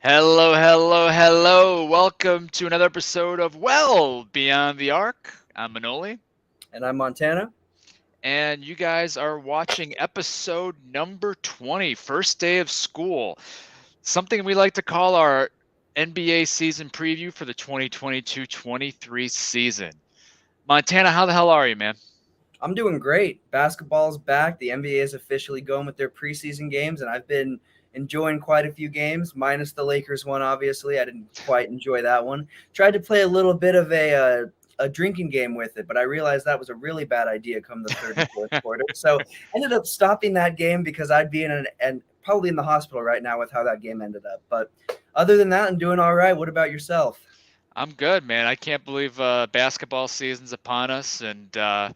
Hello, hello, hello. Welcome to another episode of Well Beyond the Arc. I'm Manoli, And I'm Montana. and you guys are watching episode number 20, first day of school. Something we like to call our NBA season preview for the 2022-23 season. Montana, how the hell are you, man? I'm doing great. Basketball's back. The NBA is officially going with their preseason games, and I've been enjoying quite a few games, minus the Lakers one, obviously. I didn't quite enjoy that one. Tried to play a little bit of a drinking game with it, but I realized that was a really bad idea come the third and fourth quarter. So ended up stopping that game because I'd be in and probably in the hospital right now with how that game ended up. But other than that, I'm doing all right. What about yourself? I'm good, man. I can't believe basketball season's upon us, and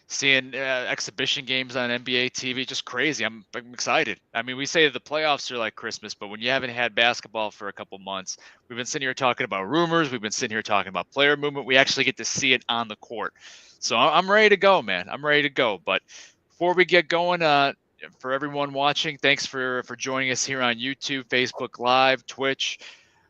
seeing exhibition games on NBA TV, just crazy. I'm excited. I mean, we say the playoffs are like Christmas, but when you haven't had basketball for a couple months, we've been sitting here talking about rumors. We've been sitting here talking about player movement. We actually get to see it on the court. So I'm ready to go, man. I'm ready to go. But before we get going, for everyone watching, thanks for joining us here on YouTube, Facebook Live, Twitch,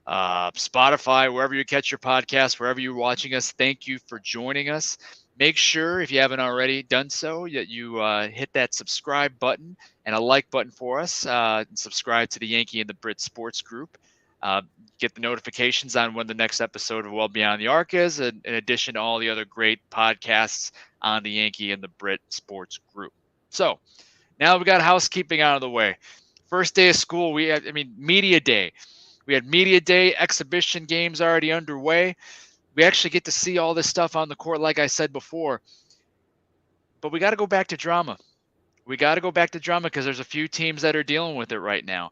Spotify, wherever you catch your podcast, wherever you're watching us. Thank you for joining us. Make sure, if you haven't already done so, that you hit that subscribe button and a like button for us. And subscribe to the Yankee and the Brit Sports Group. Uh, get the notifications on when the next episode of Well Beyond the Arc is, in addition to all the other great podcasts on the Yankee and the Brit Sports Group. So now we got housekeeping out of the way. First day of school, media day. We had media day, exhibition games already underway. We actually get to see all this stuff on the court, like I said before. But we got to go back to drama. We got to go back to drama because there's a few teams that are dealing with it right now.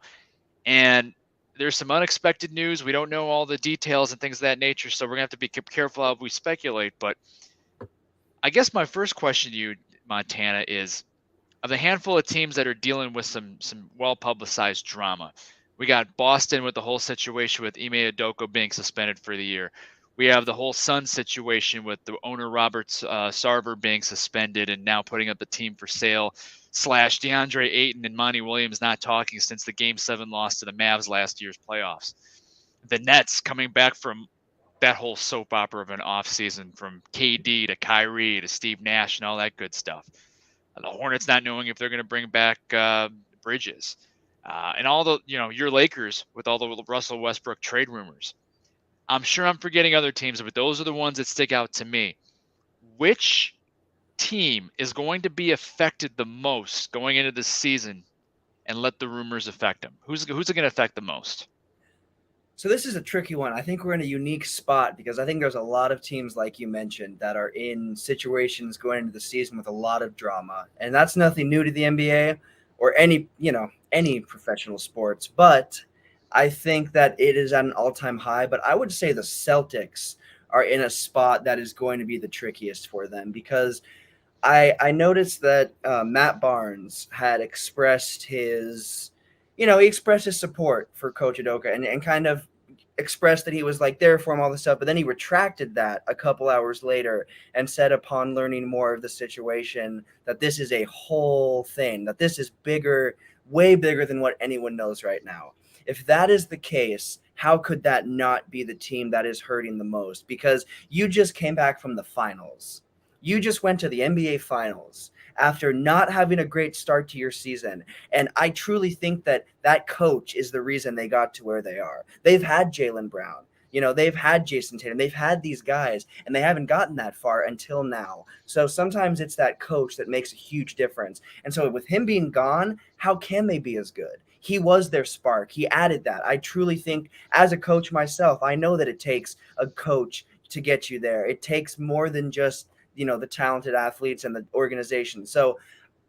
And there's some unexpected news. We don't know all the details and things of that nature, so we're going to have to be careful how we speculate. But I guess my first question to you, Montana, is of the handful of teams that are dealing with some well-publicized drama. We got Boston with the whole situation with Ime Udoka being suspended for the year. We have the whole Suns situation with the owner Robert Sarver being suspended and now putting up the team for sale. Slash DeAndre Ayton and Monty Williams not talking since the Game 7 loss to the Mavs last year's playoffs. The Nets coming back from that whole soap opera of an offseason, from KD to Kyrie to Steve Nash and all that good stuff. The Hornets not knowing if they're going to bring back Bridges, and all the your Lakers with all the Russell Westbrook trade rumors. I'm sure I'm forgetting other teams, but those are the ones that stick out to me. Which team is going to be affected the most going into this season, and let the rumors affect them? Who's it going to affect the most? So this is a tricky one. I think we're in a unique spot because I think there's a lot of teams, like you mentioned, that are in situations going into the season with a lot of drama, and that's nothing new to the NBA or any professional sports. But I think that it is at an all-time high. But I would say the Celtics are in a spot that is going to be the trickiest for them because I noticed that Matt Barnes had expressed he expressed his support for Coach Udoka and kind of expressed that he was like there for him, all this stuff. But then he retracted that a couple hours later and said, upon learning more of the situation, that this is a whole thing, that this is bigger, way bigger than what anyone knows right now. If that is the case, how could that not be the team that is hurting the most? Because you just came back from the finals. You just went to the NBA finals after not having a great start to your season. And I truly think that that coach is the reason they got to where they are. They've had Jaylen Brown. They've had Jason Tatum. They've had these guys, and they haven't gotten that far until now. So sometimes it's that coach that makes a huge difference. And so with him being gone, how can they be as good? He was their spark. He added that. I truly think, as a coach myself, I know that it takes a coach to get you there. It takes more than just the talented athletes and the organization. So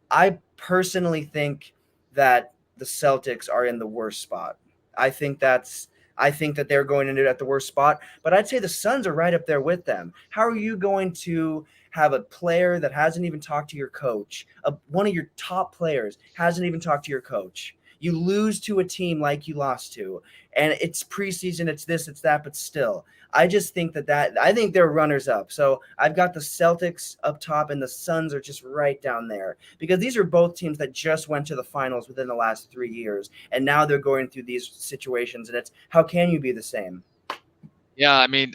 I personally think that the Celtics are in the worst spot. I think that's I think that they're going into it at the worst spot, but I'd say the Suns are right up there with them. How are you going to have a player that hasn't even talked to your coach, one of your top players hasn't even talked to your coach? You lose to a team like you lost to, and it's preseason, it's this, it's that, but still, I just think that I think they're runners up. So I've got the Celtics up top, and the Suns are just right down there because these are both teams that just went to the finals within the last 3 years, and now they're going through these situations, and it's how can you be the same? Yeah, I mean,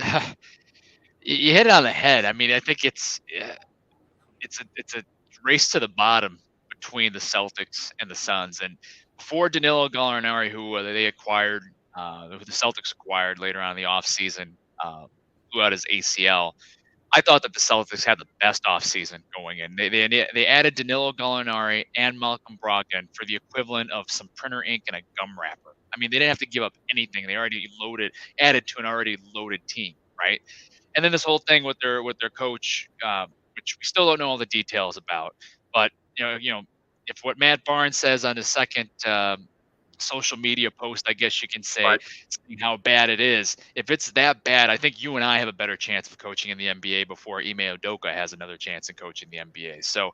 you hit it on the head. I mean, I think it's a race to the bottom between the Celtics and the Suns. And before Danilo Gallinari, who they acquired, who the Celtics acquired later on in the offseason, blew out his ACL. I thought that the Celtics had the best offseason going in. They added Danilo Gallinari and Malcolm Brogdon for the equivalent of some printer ink and a gum wrapper. I mean, they didn't have to give up anything. They already added to an already loaded team, right? And then this whole thing with their coach, which we still don't know all the details about. But if what Matt Barnes says on his second social media post, I guess you can say, Right. seeing how bad it is. If it's that bad, I think you and I have a better chance of coaching in the NBA before Ime Udoka has another chance in coaching the NBA. So,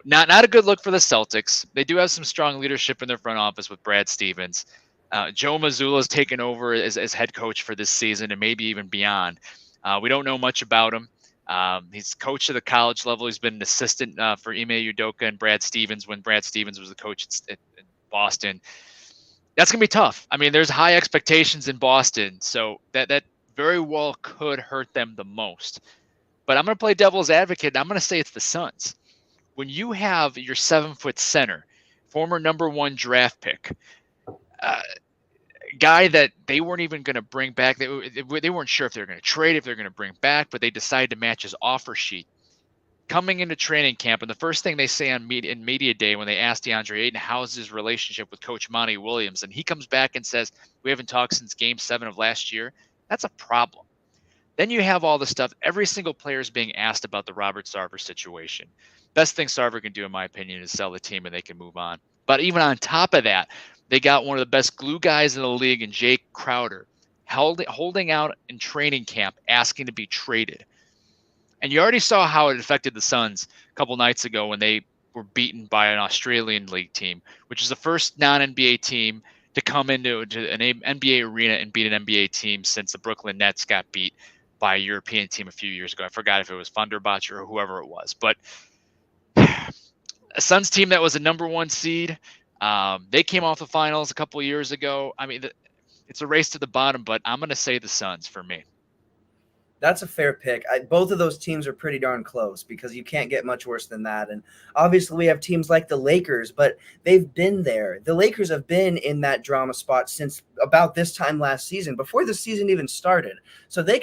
not a good look for the Celtics. They do have some strong leadership in their front office with Brad Stevens. Joe Mazzulla's taken over as head coach for this season and maybe even beyond. We don't know much about him. He's coached at the college level. He's been an assistant for Ime Udoka and Brad Stevens when Brad Stevens was the coach in Boston. That's going to be tough. I mean, there's high expectations in Boston, so that very well could hurt them the most. But I'm going to play devil's advocate, and I'm going to say it's the Suns. When you have your 7-foot center, former number 1 draft pick, guy that they weren't even going to bring back, they weren't sure if they were going to trade, if they're going to bring back, but they decided to match his offer sheet. Coming into training camp, and the first thing they say in media day when they ask DeAndre Ayton how's his relationship with Coach Monty Williams, and he comes back and says, we haven't talked since Game 7 of last year. That's a problem. Then you have all the stuff. Every single player is being asked about the Robert Sarver situation. Best thing Sarver can do, in my opinion, is sell the team and they can move on. But even on top of that, they got one of the best glue guys in the league in Jake Crowder holding out in training camp, asking to be traded. And you already saw how it affected the Suns a couple nights ago when they were beaten by an Australian league team, which is the first non-NBA team to come into an NBA arena and beat an NBA team since the Brooklyn Nets got beat by a European team a few years ago. I forgot if it was Fenerbahce or whoever it was. But a Suns team that was a number 1 seed, they came off the finals a couple of years ago. I mean, it's a race to the bottom, but I'm going to say the Suns for me. That's a fair pick. Both of those teams are pretty darn close because you can't get much worse than that. And obviously we have teams like the Lakers, but they've been there. The Lakers have been in that drama spot since about this time last season, before the season even started. So they're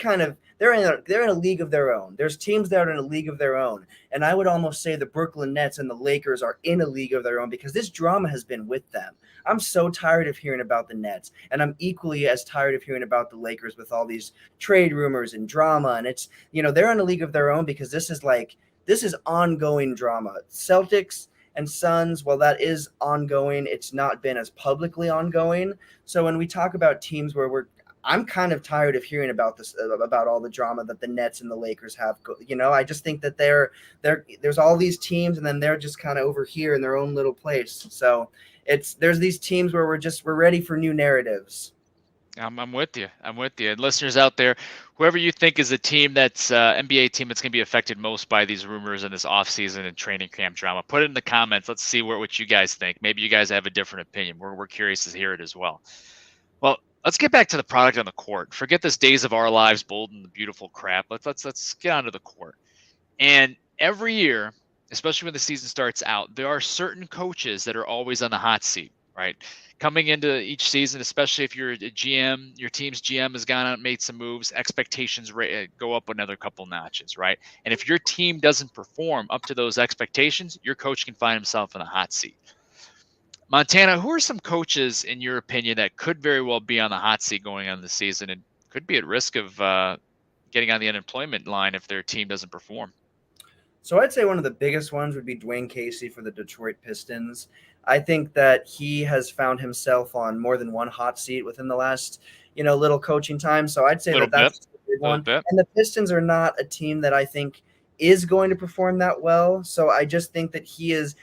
in a league of their own. There's teams that are in a league of their own. And I would almost say the Brooklyn Nets and the Lakers are in a league of their own because this drama has been with them. I'm so tired of hearing about the Nets, and I'm equally as tired of hearing about the Lakers with all these trade rumors and drama. And it's, they're in a league of their own because this is ongoing drama. Celtics and Suns, well, that is ongoing. It's not been as publicly ongoing. So when we talk about teams where I'm kind of tired of hearing about this, about all the drama that the Nets and the Lakers have. I just think that there's all these teams, and then they're just kind of over here in their own little place. So there's these teams where we're ready for new narratives. I'm with you. And listeners out there, whoever you think is a team that's NBA team that's going to be affected most by these rumors and this offseason and training camp drama, put it in the comments. Let's see what you guys think. Maybe you guys have a different opinion. We're curious to hear it as well. Well, let's get back to the product on the court. Forget this days of our lives, bold and beautiful crap. Let's get onto the court. And every year, especially when the season starts out, there are certain coaches that are always on the hot seat, right? Coming into each season, especially if you're a GM, your team's GM has gone out and made some moves, expectations go up another couple notches, right? And if your team doesn't perform up to those expectations, your coach can find himself in a hot seat. Montana, who are some coaches, in your opinion, that could very well be on the hot seat going on the season and could be at risk of getting on the unemployment line if their team doesn't perform? So I'd say one of the biggest ones would be Dwayne Casey for the Detroit Pistons. I think that he has found himself on more than one hot seat within the last, little coaching time. So I'd say that's a big one. And the Pistons are not a team that I think is going to perform that well. So I just think that he is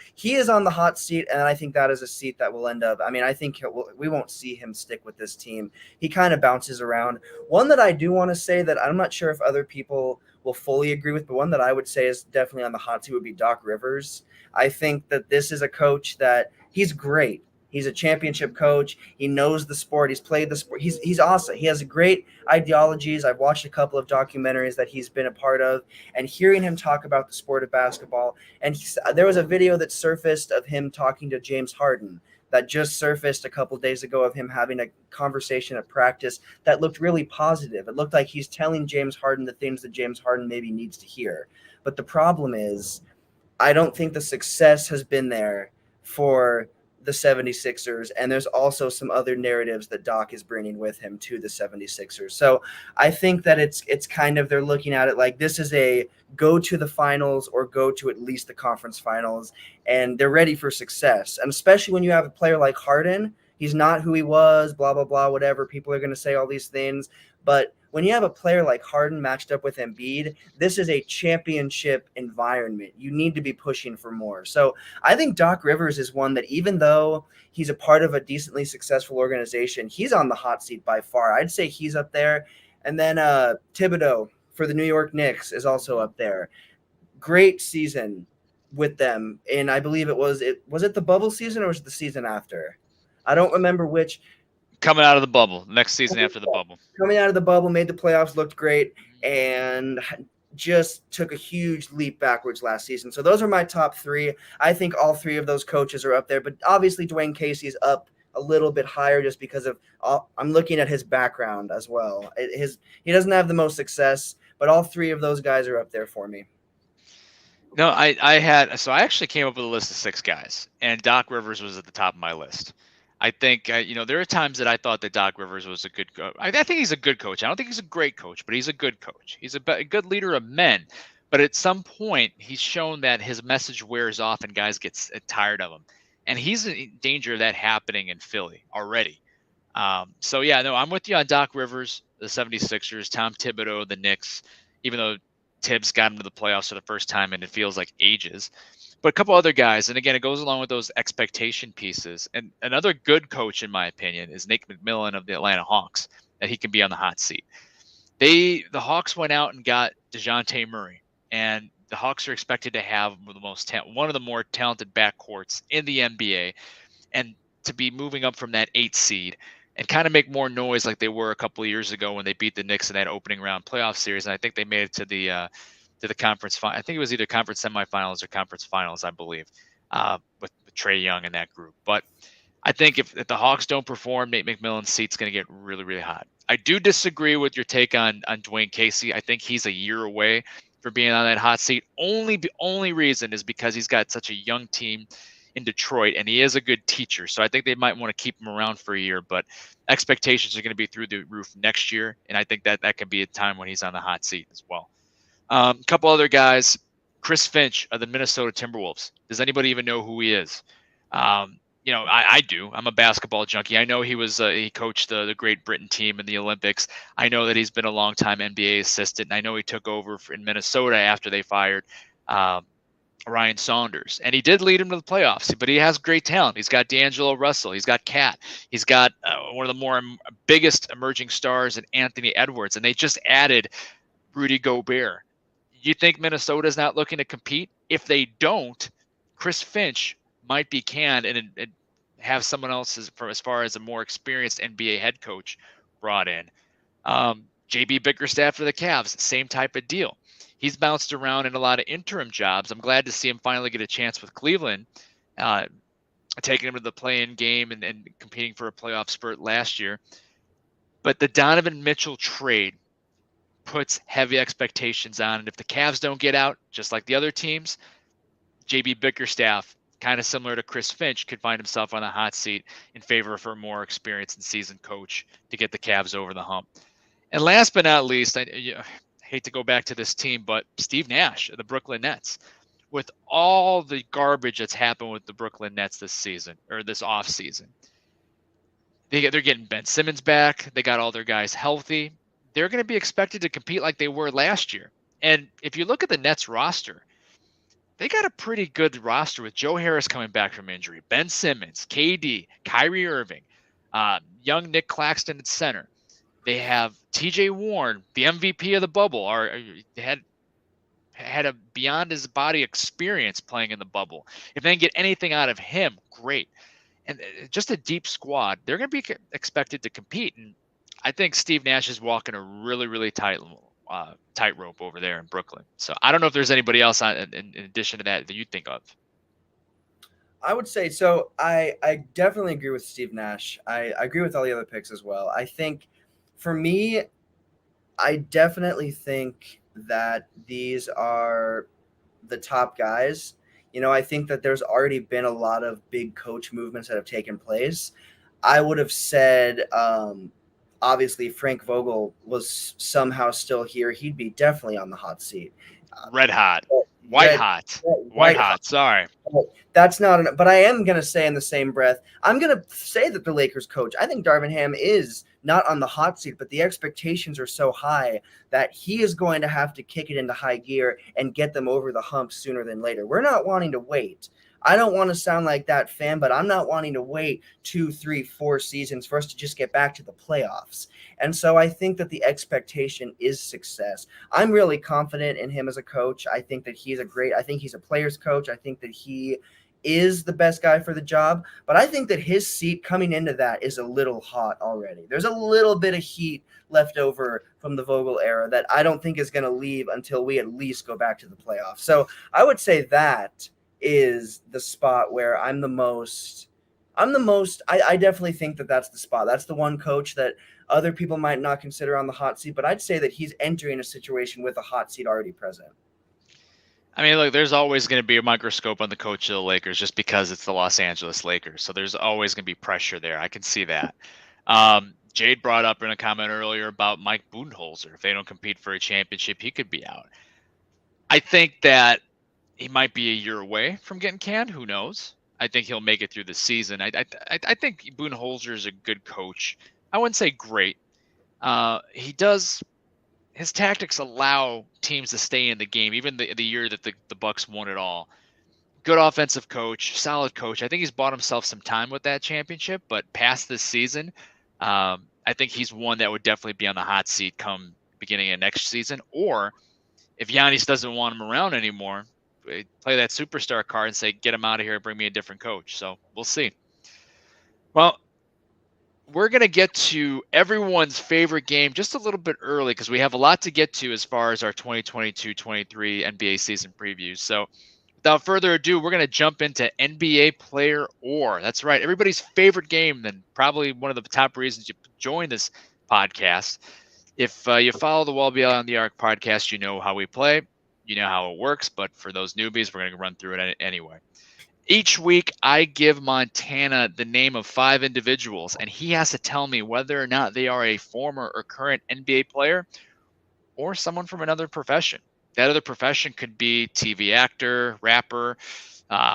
on the hot seat, and I think that is a seat that will end up. I mean, I think we won't see him stick with this team. He kind of bounces around. One that I do want to say that I'm not sure if other people will fully agree with, but one that I would say is definitely on the hot seat would be Doc Rivers. I think that this is a coach that he's great. He's a championship coach. He knows the sport. He's played the sport. He's awesome. He has great ideologies. I've watched a couple of documentaries that he's been a part of, and hearing him talk about the sport of basketball. And there was a video that surfaced of him talking to James Harden that just surfaced a couple days ago of him having a conversation at practice that looked really positive. It looked like he's telling James Harden the things that James Harden maybe needs to hear. But the problem is, I don't think the success has been there for the 76ers, and there's also some other narratives that Doc is bringing with him to the 76ers. So I think that it's kind of, they're looking at it like this is a go to the finals or go to at least the conference finals, and they're ready for success. And especially when you have a player like Harden, he's not who he was, blah, blah, blah, whatever. People are going to say all these things. But when you have a player like Harden matched up with Embiid, this is a championship environment. You need to be pushing for more. So I think Doc Rivers is one that, even though he's a part of a decently successful organization, he's on the hot seat by far. I'd say he's up there. And then Thibodeau for the New York Knicks is also up there. Great season with them. And I believe was it the bubble season or was it the season after? I don't remember which. Coming out of the bubble, next season after the bubble. Coming out of the bubble, made the playoffs, looked great, and just took a huge leap backwards last season. So those are my top three. I think all three of those coaches are up there, but obviously Dwayne Casey's up a little bit higher just because of I'm looking at his background as well. He doesn't have the most success, but all three of those guys are up there for me. No, I actually came up with a list of 6 guys, and Doc Rivers was at the top of my list. I think, there are times that I thought that Doc Rivers was a good coach. I think he's a good coach. I don't think he's a great coach, but he's a good coach. He's a good leader of men. But at some point, he's shown that his message wears off and guys get tired of him. And he's in danger of that happening in Philly already. So, yeah, no, I'm with you on Doc Rivers, the 76ers, Tom Thibodeau, the Knicks, even though Tibbs got him to the playoffs for the first time and it feels like ages. But a couple other guys, and again, it goes along with those expectation pieces. And another good coach, in my opinion, is Nick McMillan of the Atlanta Hawks, that he can be on the hot seat. The Hawks went out and got DeJounte Murray, and the Hawks are expected to have one of the more talented backcourts in the NBA, and to be moving up from that 8th seed and kind of make more noise like they were a couple of years ago when they beat the Knicks in that opening round playoff series. And I think they made it to the conference. I think it was either conference semifinals or conference finals, I believe, with Trae Young in that group. But I think if the Hawks don't perform, Nate McMillan's seat's going to get really, really hot. I do disagree with your take on Dwayne Casey. I think he's a year away for being on that hot seat. Only reason is because he's got such a young team in Detroit, and he is a good teacher. So I think they might want to keep him around for a year, but expectations are going to be through the roof next year. And I think that could be a time when he's on the hot seat as well. A couple other guys, Chris Finch of the Minnesota Timberwolves. Does anybody even know who he is? I do. I'm a basketball junkie. I know he coached the Great Britain team in the Olympics. I know that he's been a long-time NBA assistant, and I know he took over in Minnesota after they fired Ryan Saunders. And he did lead him to the playoffs, but he has great talent. He's got D'Angelo Russell. He's got Cat. He's got one of the more biggest emerging stars in Anthony Edwards, and they just added Rudy Gobert. You think Minnesota's not looking to compete? If they don't, Chris Finch might be canned and have someone else as far as a more experienced NBA head coach brought in. JB Bickerstaff for the Cavs, same type of deal. He's bounced around in a lot of interim jobs. I'm glad to see him finally get a chance with Cleveland, taking him to the play-in game and competing for a playoff spurt last year. But the Donovan Mitchell trade puts heavy expectations on. And if the Cavs don't get out, just like the other teams, JB Bickerstaff, kind of similar to Chris Finch, could find himself on the hot seat in favor for a more experienced and seasoned coach to get the Cavs over the hump. And last but not least, I hate to go back to this team, but Steve Nash of the Brooklyn Nets. With all the garbage that's happened with the Brooklyn Nets this season, or this offseason, they're getting Ben Simmons back. They got all their guys healthy. They're going to be expected to compete like they were last year. And if you look at the Nets roster, they got a pretty good roster with Joe Harris coming back from injury, Ben Simmons, KD, Kyrie Irving, young Nick Claxton at center. They have TJ Warren, the MVP of the bubble, or had a beyond his body experience playing in the bubble. If they can get anything out of him, great. And just a deep squad, they're going to be expected to compete. And I think Steve Nash is walking a really, really tightrope over there in Brooklyn. So I don't know if there's anybody else in addition to that you think of. I would say so. I definitely agree with Steve Nash. I agree with all the other picks as well. I think for me, I definitely think that these are the top guys. I think that there's already been a lot of big coach movements that have taken place. I would have said, obviously, Frank Vogel was somehow still here. He'd be definitely on the hot seat. Red hot. White hot. Sorry. That's not but I am going to say in the same breath, I'm going to say that the Lakers coach, I think Darvin Ham is not on the hot seat, but the expectations are so high that he is going to have to kick it into high gear and get them over the hump sooner than later. We're not wanting to wait. I don't want to sound like that fan, but I'm not wanting to wait 2, 3, 4 seasons for us to just get back to the playoffs. And so I think that the expectation is success. I'm really confident in him as a coach. I think that I think he's a player's coach. I think that he is the best guy for the job, but I think that his seat coming into that is a little hot already. There's a little bit of heat left over from the Vogel era that I don't think is going to leave until we at least go back to the playoffs. So I would say that is the spot where I definitely think that that's the spot. That's the one coach that other people might not consider on the hot seat, but I'd say that he's entering a situation with a hot seat already present. I mean, look, there's always going to be a microscope on the coach of the Lakers just because it's the Los Angeles Lakers. So there's always going to be pressure there. I can see that. Jade brought up in a comment earlier about Mike Budenholzer. If they don't compete for a championship, he could be out. I think that he might be a year away from getting canned. Who knows? I think he'll make it through the season. I think Budenholzer is a good coach. I wouldn't say great. His tactics allow teams to stay in the game, even the year that the Bucks won it all. Good offensive coach, solid coach. I think he's bought himself some time with that championship, but past this season, I think he's one that would definitely be on the hot seat come beginning of next season. Or if Giannis doesn't want him around anymore, play that superstar card and say, get him out of here and bring me a different coach. So we'll see. Well, we're going to get to everyone's favorite game just a little bit early because we have a lot to get to as far as our 2022-23 NBA season previews. So without further ado, we're going to jump into NBA Player Or. That's right. Everybody's favorite game, then probably one of the top reasons you join this podcast. If you follow the Wall Beyond the Arc podcast, you know how we play. You know how it works. But for those newbies, we're going to run through it anyway. Each week, I give Montana the name of 5 individuals, and he has to tell me whether or not they are a former or current NBA player or someone from another profession. That other profession could be TV actor, rapper,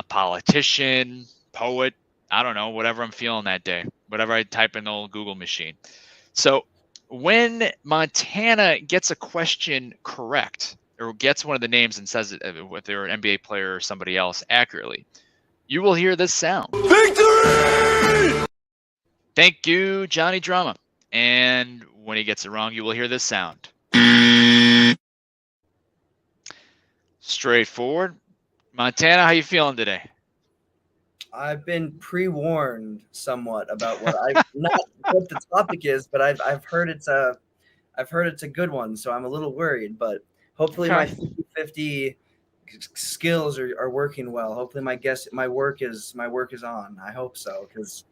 politician, poet, I don't know, whatever I'm feeling that day, whatever I type in the old Google machine. So when Montana gets a question correct or gets one of the names and says it, if they're an NBA player or somebody else accurately, you will hear this sound. Victory! Thank you, Johnny Drama. And when he gets it wrong, you will hear this sound. Straightforward. Montana, how you feeling today? I've been pre-warned somewhat about what what the topic is, but I've heard it's a good one, so I'm a little worried, but hopefully my 50-50 skills are working well. Hopefully my work is on. I hope so, because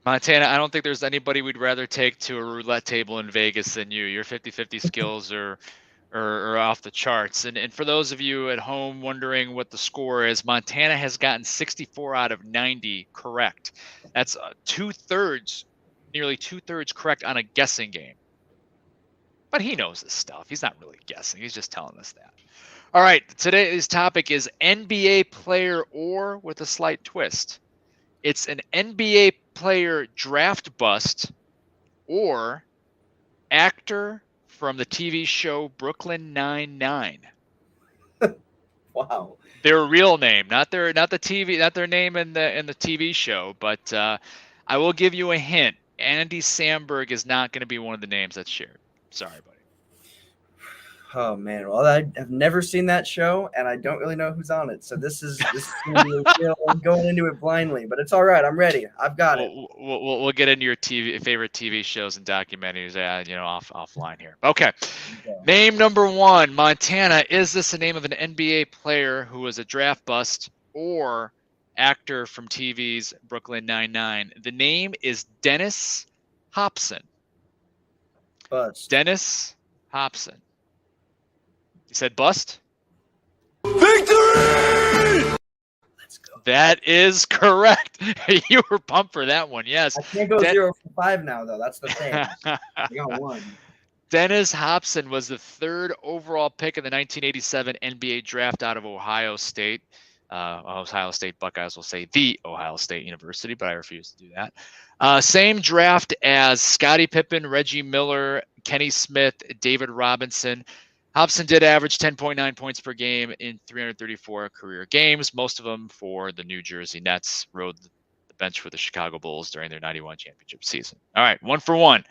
Montana, I don't think there's anybody we'd rather take to a roulette table in Vegas than you. Your 50-50 skills are off the charts. And for those of you at home wondering what the score is, Montana has gotten 64 out of 90 correct. That's nearly two-thirds correct on a guessing game. But he knows this stuff. He's not really guessing. He's just telling us that. All right, today's topic is NBA Player Or with a slight twist. It's an NBA player draft bust or actor, from the TV show Brooklyn Nine-Nine. Wow. Their real name, not their name in the TV show, but I will give you a hint. Andy Samberg is not going to be one of the names that's shared. Sorry, buddy. Oh man, well I have never seen that show, and I don't really know who's on it. So this is gonna be a real going into it blindly, but it's all right. I'm ready. I've got it. We'll get into your favorite TV shows and documentaries, offline here. Okay. Name number 1, Montana. Is this the name of an NBA player who was a draft bust or actor from TV's Brooklyn Nine-Nine? The name is Dennis Hopson. Bust. Dennis Hopson. You said bust? Victory! Let's go. That is correct. You were pumped for that one. Yes. I can't go 0 for 5 now, though. That's the thing. I got 1. Dennis Hopson was the 3rd overall pick in the 1987 NBA draft out of Ohio State. Ohio State Buckeyes will say the Ohio State University, but I refuse to do that. Same draft as Scottie Pippen, Reggie Miller, Kenny Smith, David Robinson. Hopson did average 10.9 points per game in 334 career games, most of them for the New Jersey Nets. Rode the bench for the Chicago Bulls during their 91 championship season. All right, 1 for 1.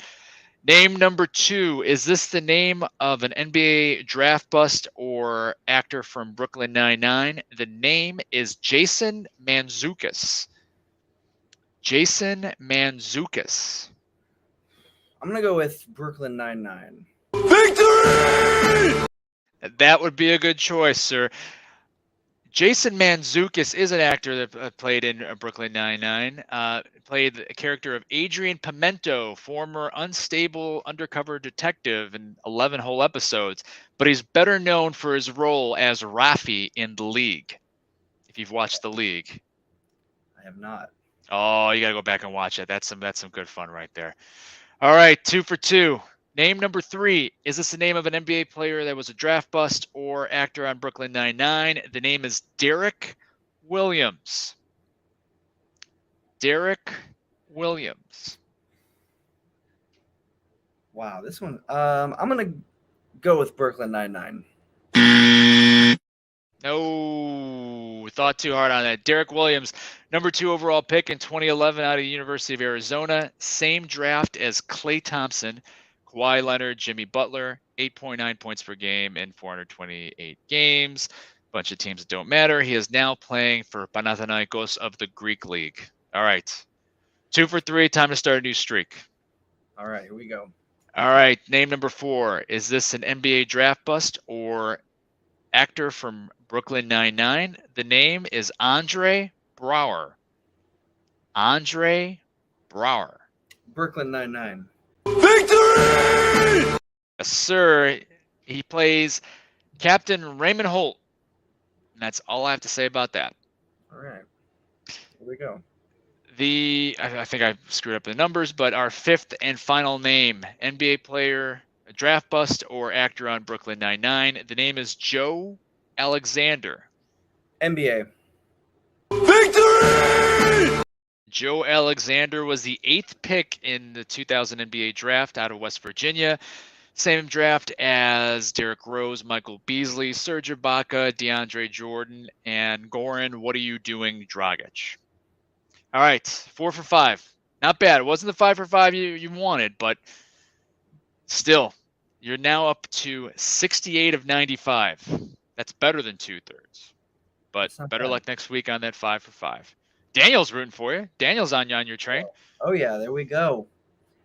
Name number 2. Is this the name of an NBA draft bust or actor from Brooklyn Nine-Nine? The name is Jason Manzukas. Jason Manzukas. I'm going to go with Brooklyn Nine-Nine. Victory! That would be a good choice, sir. Jason Manzukas is an actor that played in Brooklyn Nine-Nine. Played the character of Adrian Pimento, former unstable undercover detective in 11 whole episodes. But he's better known for his role as Rafi in The League. If you've watched The League. I have not. Oh, you got to go back and watch it. That's some good fun right there. All right, 2 for 2. Name number 3. Is this the name of an NBA player that was a draft bust or actor on Brooklyn Nine-Nine? The name is Derek Williams. Derek Williams. Wow, this one. I'm gonna go with Brooklyn Nine-Nine. No, thought too hard on that. Derek Williams, number 2 overall pick in 2011 out of the University of Arizona. Same draft as Klay Thompson, Kawhi Leonard, Jimmy Butler. 8.9 points per game in 428 games. Bunch of teams that don't matter. He is now playing for Panathinaikos of the Greek League. All right. 2 for 3. Time to start a new streak. All right, here we go. All right. Name number 4. Is this an NBA draft bust or actor from Brooklyn Nine-Nine? The name is Andre Braugher. Andre Braugher. Brooklyn Nine-Nine. Victory! Yes, sir. He plays Captain Raymond Holt. And that's all I have to say about that. All right. Here we go. I think I screwed up the numbers, but our 5th and final name, NBA player, a draft bust, or actor on Brooklyn Nine-Nine. The name is Joe Alexander. NBA. Victory! Joe Alexander was the 8th pick in the 2000 NBA draft out of West Virginia. Same draft as Derrick Rose, Michael Beasley, Serge Ibaka, DeAndre Jordan, and Goran, what are you doing, Dragic? All right, 4 for 5. Not bad. It wasn't the 5 for 5 you wanted, but still, you're now up to 68 of 95. That's better than 2/3. But better luck next week on that 5 for 5. Daniel's rooting for you. Daniel's on your train. Oh yeah, there we go.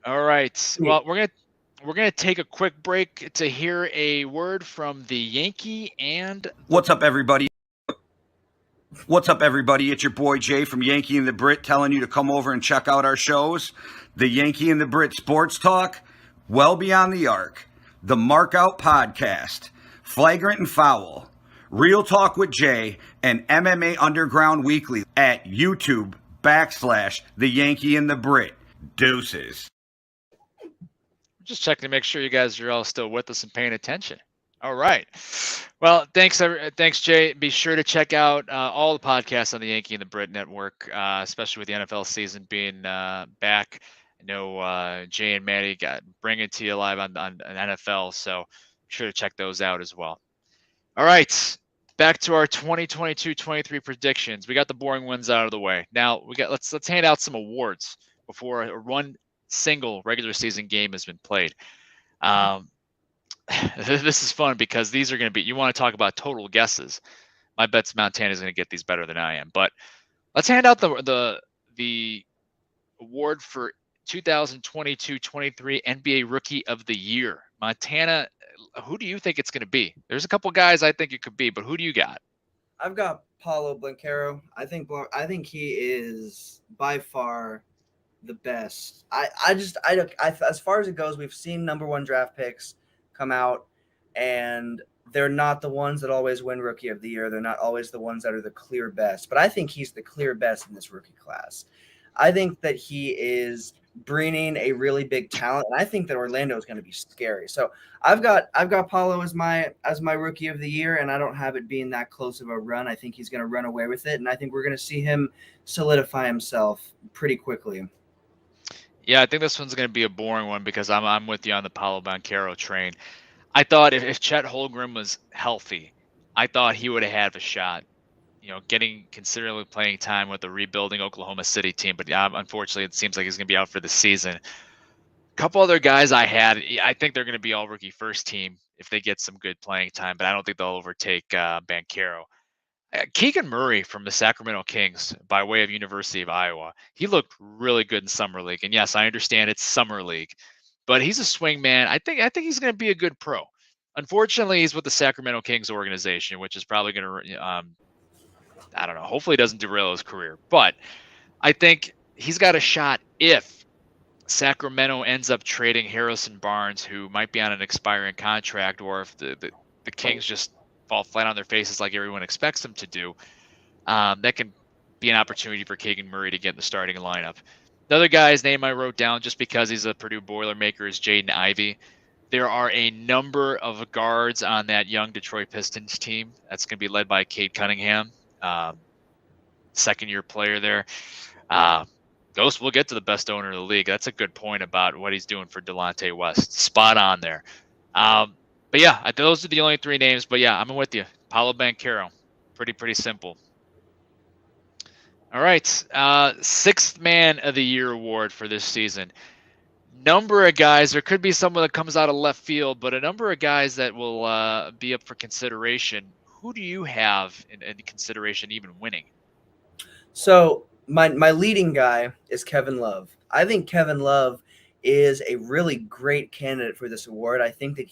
All right. Well, we're gonna take a quick break to hear a word from the Yankee and. What's up, everybody? What's up, everybody? It's your boy Jay from Yankee and the Brit telling you to come over and check out our shows. The Yankee and the Brit Sports Talk, Well Beyond the Arc, the Markout Podcast, Flagrant and Foul, Real Talk with Jay, and MMA Underground Weekly at YouTube/The Yankee and the Brit. Deuces. Just checking to make sure you guys are all still with us and paying attention. All right. Well, thanks, Jay. Be sure to check out all the podcasts on the Yankee and the Brit Network, especially with the NFL season being back. I know Jay and Maddie got bring it to you live on NFL, so be sure to check those out as well. All right, back to our 2022-23 predictions. We got the boring ones out of the way. Now let's hand out some awards before one single regular season game has been played. This is fun because these are going to be. You want to talk about total guesses? My bet's Montana's going to get these better than I am. But let's hand out the award for 2022-23 NBA Rookie of the Year. Montana, who do you think it's going to be? There's a couple guys I think it could be, but who do you got? I've got Paulo Banchero. I think he is by far the best. As far as it goes, we've seen number one draft picks come out, and they're not the ones that always win Rookie of the Year. They're not always the ones that are the clear best. But I think he's the clear best in this rookie class. I think that he is bringing a really big talent, and I think that Orlando is going to be scary. So I've got Paulo as my Rookie of the Year, and I don't have it being that close of a run. I think he's going to run away with it, and I think we're going to see him solidify himself pretty quickly. Yeah, I think this one's going to be a boring one because I'm with you on the Paulo Banchero train. I thought if Chet Holmgren was healthy, I thought he would have had a shot. Getting considerably playing time with the rebuilding Oklahoma City team, but unfortunately, it seems like he's going to be out for the season. A couple other guys I think they're going to be all rookie first team if they get some good playing time, but I don't think they'll overtake Banchero. Keegan Murray from the Sacramento Kings by way of University of Iowa. He looked really good in Summer League. And yes, I understand it's Summer League, but he's a swing man. I think he's going to be a good pro. Unfortunately, he's with the Sacramento Kings organization, which is probably going to, I don't know, hopefully doesn't derail his career. But I think he's got a shot if Sacramento ends up trading Harrison Barnes, who might be on an expiring contract, or if the Kings just fall flat on their faces like everyone expects them to do. That can be an opportunity for Keegan Murray to get in the starting lineup. The other guy's name I wrote down just because he's a Purdue Boilermaker is Jaden Ivey. There are a number of guards on that young Detroit Pistons team. That's going to be led by Cade Cunningham, second-year player there. We'll get to the best owner of the league. That's a good point about what he's doing for Delonte West. Spot on there. But yeah, those are the only three names. But yeah, I'm with you. Paulo Banchero. Pretty simple. All right. Sixth Man of the Year award for this season. Number of guys. There could be someone that comes out of left field, but a number of guys that will be up for consideration. Who do you have in consideration even winning? So my leading guy is Kevin Love. I think Kevin Love is a really great candidate for this award. I think that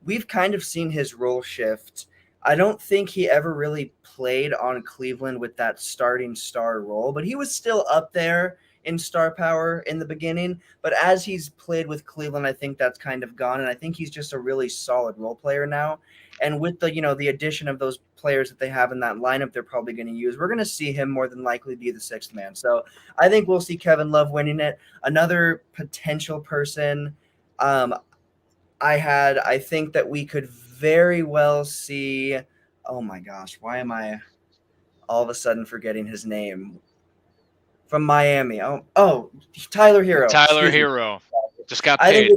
we've kind of seen his role shift. I don't think he ever really played on Cleveland with that starting star role, but he was still up there in star power in the beginning. But as he's played with Cleveland, I think that's kind of gone. And I think he's just a really solid role player now. And with the addition of those players that they have in that lineup, they're probably going to use, we're going to see him more than likely be the sixth man. So I think we'll see Kevin Love winning it. Another potential person, I think that we could very well see, oh my gosh, why am I all of a sudden forgetting his name? From Miami. Oh, Tyler Hero. Tyler Hero. Just got paid.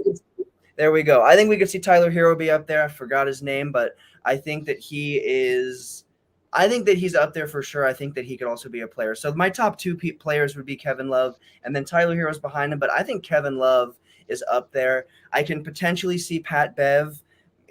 There we go. I think we could see Tyler Hero be up there. I forgot his name, but I think that he's up there for sure. I think that he could also be a player. So my top two players would be Kevin Love, and then Tyler Hero's behind him. But I think Kevin Love is up there. I can potentially see Pat Bev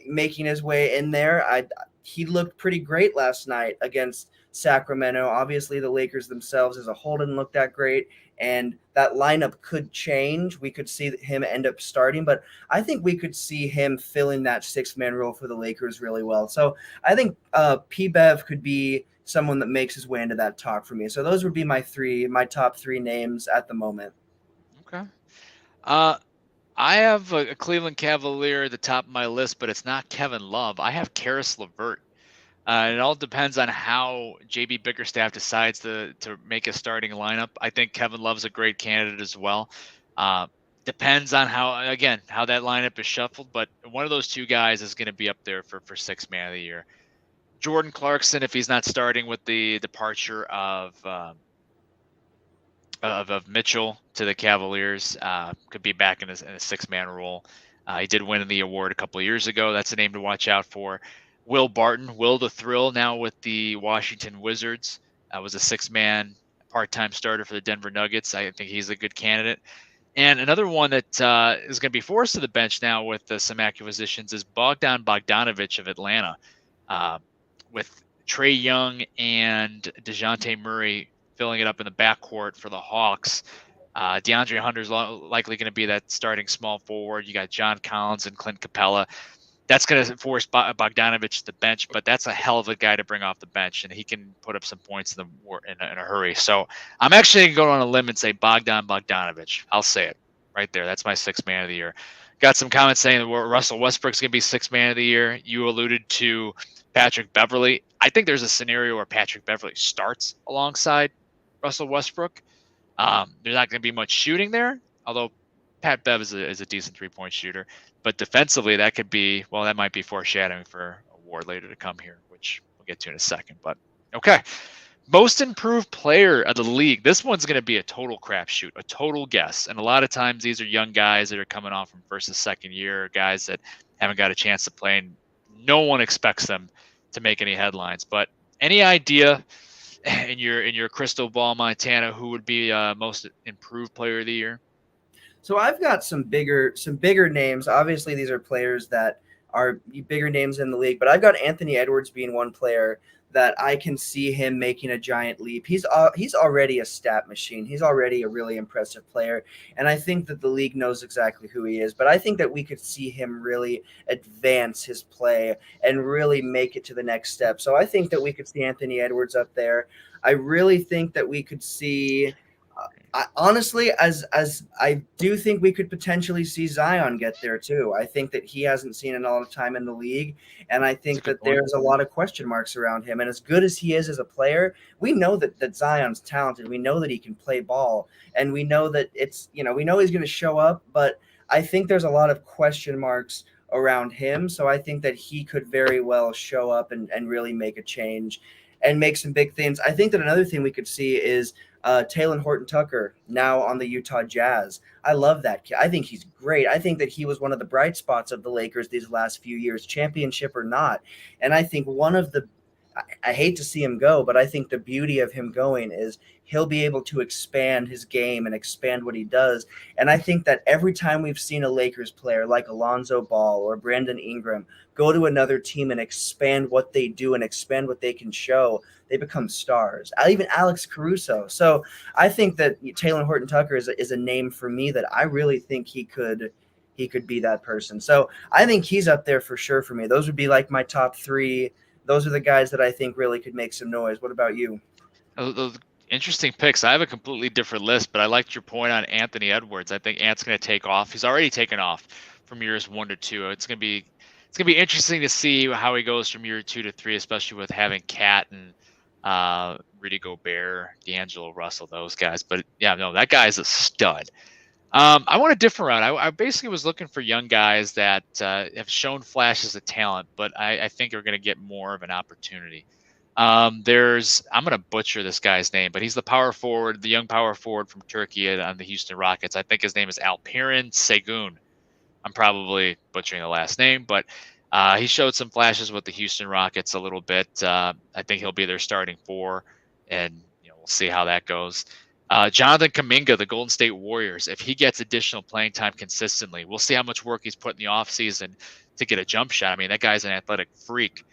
making his way in there. He looked pretty great last night against Sacramento. Obviously, the Lakers themselves as a whole didn't look that great, and that lineup could change. We could see him end up starting, but I think we could see him filling that six-man role for the Lakers really well. So I think P-Bev could be someone that makes his way into that talk for me. So those would be my top three names at the moment. Okay. I have a Cleveland Cavalier at the top of my list, but it's not Kevin Love. I have Karis LeVert. It all depends on how JB Bickerstaff decides to make a starting lineup. I think Kevin Love's a great candidate as well. Depends on how that lineup is shuffled, but one of those two guys is going to be up there for sixth man of the year. Jordan Clarkson, if he's not starting with the departure of of Mitchell to the Cavaliers. Could be back in a 6-man role. He did win the award a couple of years ago. That's a name to watch out for. Will Barton, Will the Thrill, now with the Washington Wizards, was a 6-man part-time starter for the Denver Nuggets. I think he's a good candidate. And another one that is going to be forced to the bench now with some acquisitions is Bogdan Bogdanovic of Atlanta. With Trae Young and DeJounte Murray filling it up in the backcourt for the Hawks, DeAndre Hunter's likely going to be that starting small forward. You got John Collins and Clint Capella. That's going to force Bogdanovic to the bench, but that's a hell of a guy to bring off the bench, and he can put up some points in a hurry. So I'm actually going to go on a limb and say Bogdan Bogdanovic. I'll say it right there. That's my 6-man of the year. Got some comments saying that Russell Westbrook's going to be 6-man of the year. You alluded to Patrick Beverley. I think there's a scenario where Patrick Beverley starts alongside Russell Westbrook. There's not going to be much shooting there, although Pat Bev is a decent 3-point shooter. But defensively, that could be, well, that might be foreshadowing for a award later to come here, which we'll get to in a second. But okay. Most improved player of the league. This one's going to be a total crapshoot, a total guess. And a lot of times these are young guys that are coming off from first and second year, guys that haven't got a chance to play, and no one expects them to make any headlines. But any idea in your crystal ball, Montana, who would be most improved player of the year? So I've got some bigger names. Obviously, these are players that are bigger names in the league, but I've got Anthony Edwards being one player that I can see him making a giant leap. He's already a stat machine. He's already a really impressive player, and I think that the league knows exactly who he is. But I think that we could see him really advance his play and really make it to the next step. So I think that we could see Anthony Edwards up there. I really think that we could see honestly, as I do think we could potentially see Zion get there too. I think that he hasn't seen a lot of time in the league, and I think that there's a lot of question marks around him. And as good as he is as a player, we know that Zion's talented. We know that he can play ball, and we know that we know he's going to show up, but I think there's a lot of question marks around him. So I think that he could very well show up and really make a change and make some big things. I think that another thing we could see is Talen Horton-Tucker, now on the Utah Jazz. I love that kid. I think he's great. I think that he was one of the bright spots of the Lakers these last few years, championship or not. And I think I hate to see him go, but I think the beauty of him going is he'll be able to expand his game and expand what he does. And I think that every time we've seen a Lakers player like Alonzo Ball or Brandon Ingram go to another team and expand what they do and expand what they can show, they become stars. Even Alex Caruso. So I think that Talen Horton-Tucker is a name for me that I really think he could be that person. So I think he's up there for sure for me. Those would be like my top 3. Those are the guys that I think really could make some noise. What about you? Those interesting picks. I have a completely different list, but I liked your point on Anthony Edwards. I think Ant's going to take off. He's already taken off from years 1 to 2. It's going to be interesting to see how he goes from year 2 to 3, especially with having Cat and Rudy Gobert, D'Angelo Russell, those guys. But yeah, no, that guy's a stud. I want a different route. I basically was looking for young guys that have shown flashes of talent, but I think are going to get more of an opportunity. I'm going to butcher this guy's name, but he's the young power forward from Turkey on the Houston Rockets. I think his name is Alperen Sengun. I'm probably butchering the last name, but he showed some flashes with the Houston Rockets a little bit. I think he'll be their starting 4, and we'll see how that goes. Jonathan Kuminga, the Golden State Warriors, if he gets additional playing time consistently, we'll see how much work he's put in the offseason to get a jump shot. I mean, that guy's an athletic freak.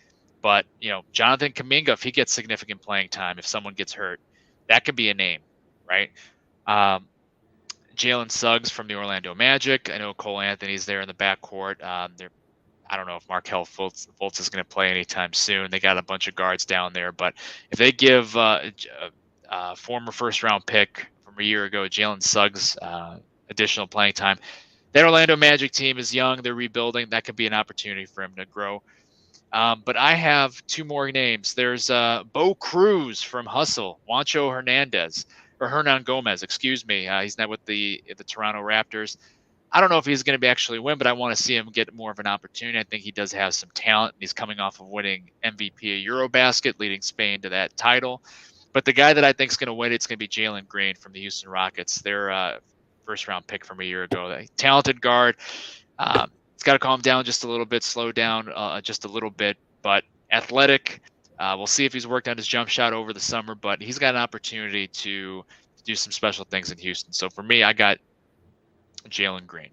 But, Jonathan Kuminga, if he gets significant playing time, if someone gets hurt, that could be a name, right? Jalen Suggs from the Orlando Magic. I know Cole Anthony's there in the backcourt. I don't know if Markelle Fultz is going to play anytime soon. They got a bunch of guards down there. But if they give former first-round pick from a year ago, Jalen Suggs, additional playing time, that Orlando Magic team is young. They're rebuilding. That could be an opportunity for him to grow. But I have 2 more names. There's Bo Cruz from Hustle, Juancho Hernan Gomez, excuse me. He's now with the Toronto Raptors. I don't know if he's going to actually win, but I want to see him get more of an opportunity. I think he does have some talent. He's coming off of winning MVP of Eurobasket, leading Spain to that title. But the guy that I think is going to win, it's going to be Jalen Green from the Houston Rockets. Their first-round pick from a year ago. Talented guard. It's got to calm down just a little bit, slow down just a little bit, but athletic. We'll see if he's worked on his jump shot over the summer, but he's got an opportunity to do some special things in Houston. So for me, I got Jalen Green.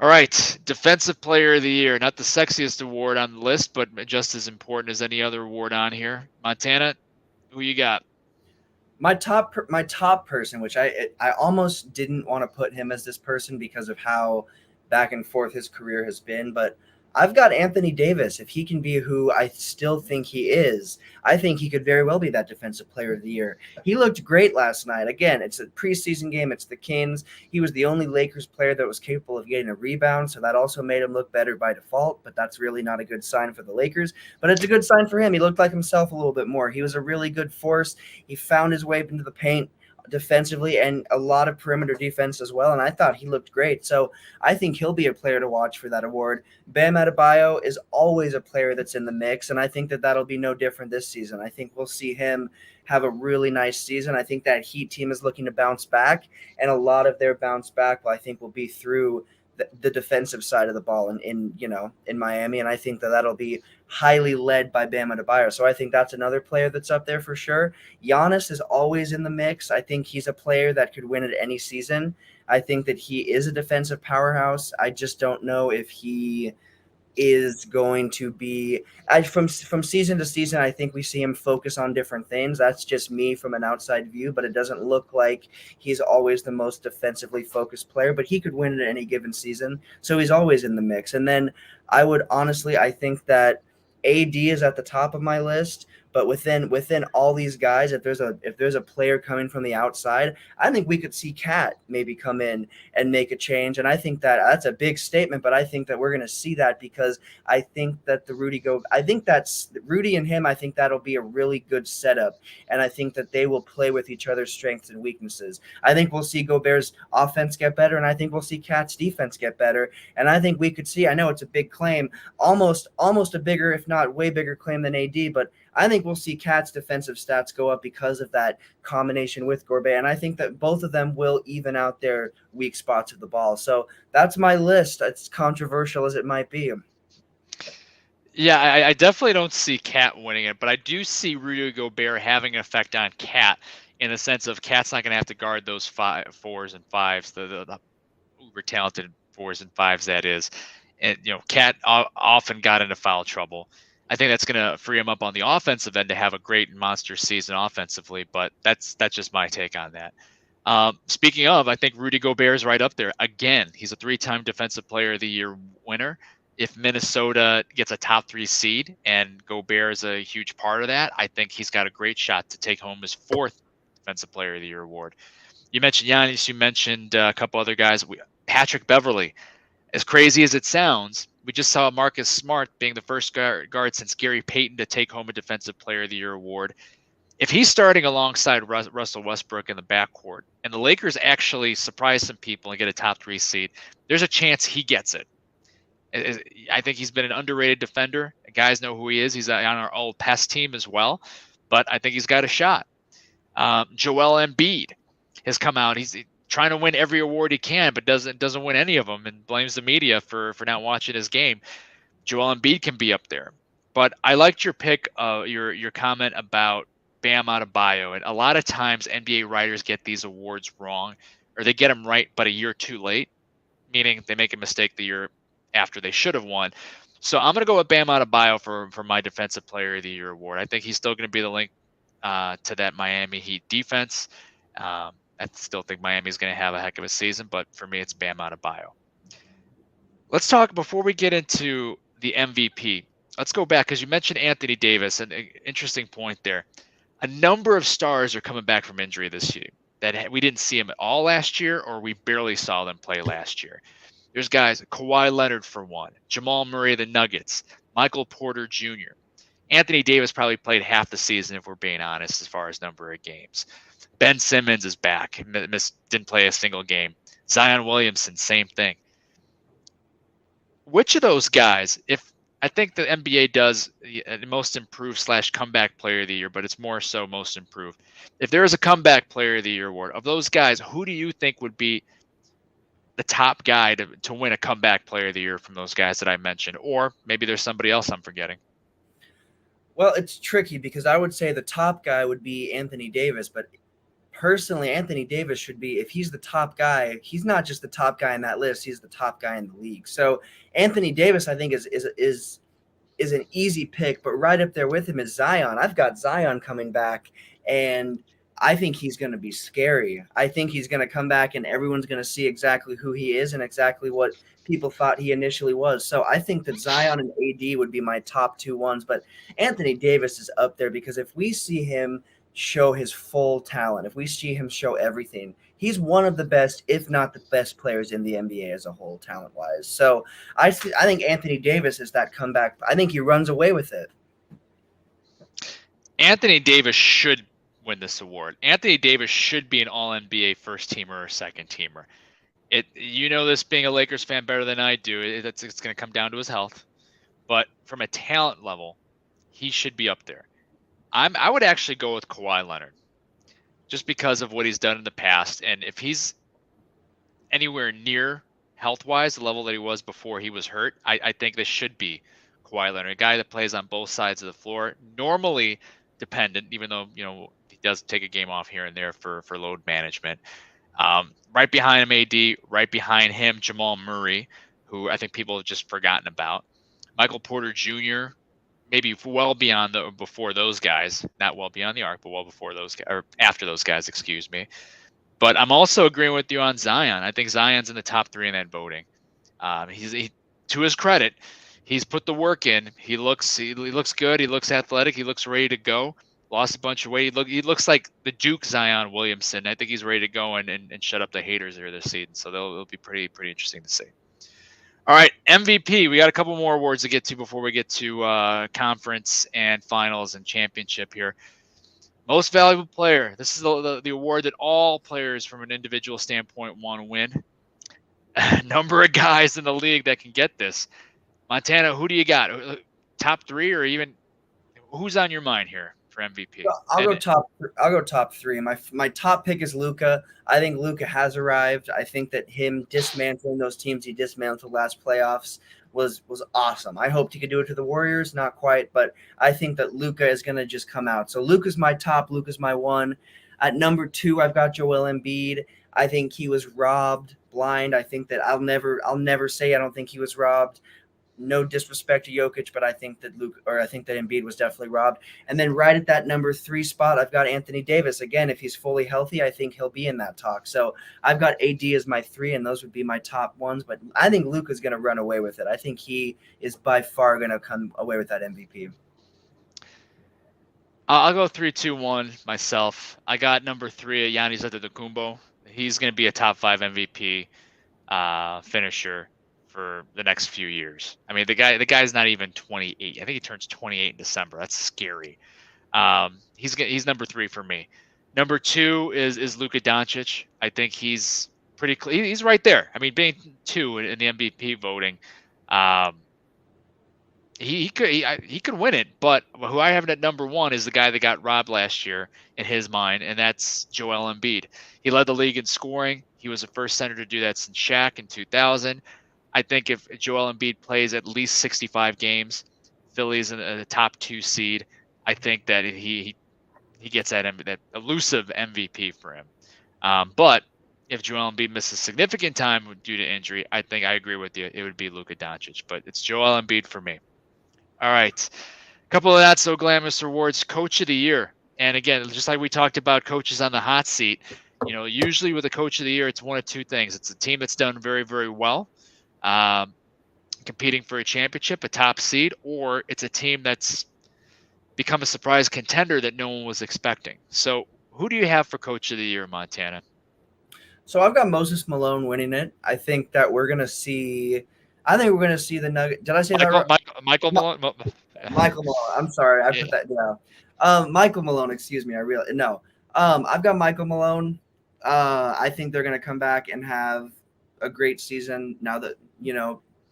All right, Defensive Player of the Year. Not the sexiest award on the list, but just as important as any other award on here. Montana, who you got? My top person, which I almost didn't want to put him as this person because of how back and forth his career has been, but I've got Anthony Davis. If he can be who I still think he is, I think he could very well be that Defensive Player of the Year. He looked great last night. Again, it's a preseason game. It's the Kings. He was the only Lakers player that was capable of getting a rebound, so that also made him look better by default, but that's really not a good sign for the Lakers. But it's a good sign for him. He looked like himself a little bit more. He was a really good force. He found his way into the paint defensively and a lot of perimeter defense as well, and I thought he looked great. So I think he'll be a player to watch for that award. Bam Adebayo is always a player that's in the mix, and I think that that'll be no different this season. I think we'll see him have a really nice season. I think that Heat team is looking to bounce back, and a lot of their bounce back, I think, will be through the defensive side of the ball in Miami, and I think that that'll be highly led by Bam Adebayo. So I think that's another player that's up there for sure. Giannis is always in the mix. I think he's a player that could win at any season. I think that he is a defensive powerhouse. I just don't know if he is going to be from season to season. I think we see him focus on different things. That's just me from an outside view, but it doesn't look like he's always the most defensively focused player, but he could win at any given season. So he's always in the mix. And then I think that AD is at the top of my list, but within all these guys, if there's a player coming from the outside, I think we could see Cat maybe come in and make a change. And I think that's a big statement, but I think that we're going to see that because I think that that's Rudy and him. I think that'll be a really good setup, and I think that they will play with each other's strengths and weaknesses. I think we'll see Gobert's offense get better, and I think we'll see Cat's defense get better. And I think we could see, I know it's a big claim, almost a bigger, if not way bigger claim than AD, but I think we'll see Cat's defensive stats go up because of that combination with Gorbert, and I think that both of them will even out their weak spots of the ball. So that's my list. It's controversial as it might be. Yeah, I definitely don't see Cat winning it, but I do see Rudy Gobert having an effect on Cat in the sense of Cat's not going to have to guard those 4s and 5s, the uber talented 4s and 5s that is. And Cat often got into foul trouble. I think that's going to free him up on the offensive end to have a great monster season offensively, but that's just my take on that. Speaking of, I think Rudy Gobert is right up there. Again, he's a 3-time Defensive Player of the Year winner. If Minnesota gets a top 3 seed and Gobert is a huge part of that, I think he's got a great shot to take home his 4th Defensive Player of the Year award. You mentioned Giannis. You mentioned a couple other guys. Patrick Beverley. As crazy as it sounds, we just saw Marcus Smart being the first guard since Gary Payton to take home a Defensive Player of the Year award. If he's starting alongside Russell Westbrook in the backcourt, and the Lakers actually surprise some people and get a top 3 seed, there's a chance he gets it. I think he's been an underrated defender. Guys know who he is. He's on our old pest team as well, but I think he's got a shot. Joel Embiid has come out. He's trying to win every award he can, but doesn't win any of them, and blames the media for not watching his game. Joel Embiid can be up there, but I liked your pick, your comment about Bam Adebayo. And a lot of times NBA writers get these awards wrong, or they get them right but a year too late, meaning they make a mistake the year after they should have won. So I'm going to go with Bam Adebayo for my Defensive Player of the Year award. I think he's still going to be the link to that Miami Heat defense. I still think Miami's going to have a heck of a season, but for me, it's Bam Adebayo. Let's talk, before we get into the MVP, let's go back, because you mentioned Anthony Davis, and an interesting point there. A number of stars are coming back from injury this year that we didn't see them at all last year, or we barely saw them play last year. There's guys, Kawhi Leonard for one, Jamal Murray of the Nuggets, Michael Porter Jr. Anthony Davis probably played half the season, if we're being honest, as far as number of games. Ben Simmons is back. Didn't play a single game. Zion Williamson, same thing. Which of those guys, I think the NBA does most improved / comeback player of the year, but it's more so most improved. If there is a comeback player of the year award, of those guys, who do you think would be the top guy to win a comeback player of the year from those guys that I mentioned? Or maybe there's somebody else I'm forgetting. Well, it's tricky because I would say the top guy would be Anthony Davis, but personally, Anthony Davis should be, if he's the top guy, he's not just the top guy in that list, he's the top guy in the league. So Anthony Davis, I think, is an easy pick, but right up there with him is Zion. I've got Zion coming back, and I think he's going to be scary. I think he's going to come back, and everyone's going to see exactly who he is and exactly what people thought he initially was. So I think that Zion and AD would be my top two ones, but Anthony Davis is up there because if we see him show his full talent, if we see him show everything, he's one of the best, if not the best players in the NBA as a whole, talent-wise. So I think Anthony Davis is that comeback. I think he runs away with it. Anthony Davis should win this award. Anthony Davis should be an All-NBA first teamer or second teamer. This being a Lakers fan better than I do, it's going to come down to his health. But from a talent level, he should be up there. I would actually go with Kawhi Leonard just because of what he's done in the past. And if he's anywhere near health-wise the level that he was before he was hurt, I think this should be Kawhi Leonard, a guy that plays on both sides of the floor, normally dependent, even though he does take a game off here and there for load management. Right behind him, AD. Right behind him, Jamal Murray, who I think people have just forgotten about. Michael Porter Jr., maybe well beyond before those guys, not well beyond the arc, but well before those guys, or after those guys, excuse me. But I'm also agreeing with you on Zion. I think Zion's in the top 3 in that voting. To his credit, he's put the work in. He looks good. He looks athletic. He looks ready to go. Lost a bunch of weight. He looks like the Duke Zion Williamson. I think he's ready to go and shut up the haters here this season. So it'll be pretty interesting to see. All right, MVP. We got a couple more awards to get to before we get to conference and finals and championship here. Most valuable player. This is the award that all players from an individual standpoint want to win. Number of guys in the league that can get this. Montana, who do you got? Top 3 or even who's on your mind here for MVP? Well, I'll go top 3. My top pick is Luka. I think Luka has arrived. I think that him dismantling those teams he dismantled last playoffs was awesome. I hoped he could do it to the Warriors, not quite, but I think that Luka is going to just come out. So Luka's my top. Luka's my 1. At number 2, I've got Joel Embiid. I think he was robbed blind. I think that I'll never say I don't think he was robbed. No disrespect to Jokic, but I think that Embiid was definitely robbed. And then right at that number 3 spot, I've got Anthony Davis. Again, if he's fully healthy, I think he'll be in that talk. So I've got AD as my 3, and those would be my top ones. But I think Luka's going to run away with it. I think he is by far going to come away with that MVP. I'll go 3-2-1 myself. I got number 3 at Giannis Antetokounmpo. He's going to be a top 5 MVP finisher for the next few years. I mean, the guy's not even 28. I think he turns 28 in December. That's scary. He's number 3 for me. Number 2 is Luka Doncic. I think he's pretty clear. He's right there. I mean, being 2 in the MVP voting, he could win it. But who I have at number 1 is the guy that got robbed last year in his mind, and that's Joel Embiid. He led the league in scoring. He was the first center to do that since Shaq in 2000. I think if Joel Embiid plays at least 65 games, Philly's in the top 2 seed. I think that he gets that elusive MVP for him. But if Joel Embiid misses significant time due to injury, I think I agree with you. It would be Luka Doncic, but it's Joel Embiid for me. All right, a couple of not so glamorous awards. Coach of the Year, and again, just like we talked about coaches on the hot seat, usually with a Coach of the Year, it's one of 2 things. It's a team that's done very, very well, competing for a championship, a top seed, or it's a team that's become a surprise contender that no one was expecting. So who do you have for Coach of the Year, Montana? So I've got Moses Malone winning it. I think we're going to see the Nugget. Did I say that right? Michael Malone? Michael Malone. I'm sorry. I put that down. Michael Malone, excuse me. I've got Michael Malone. I think they're going to come back and have a great season now that,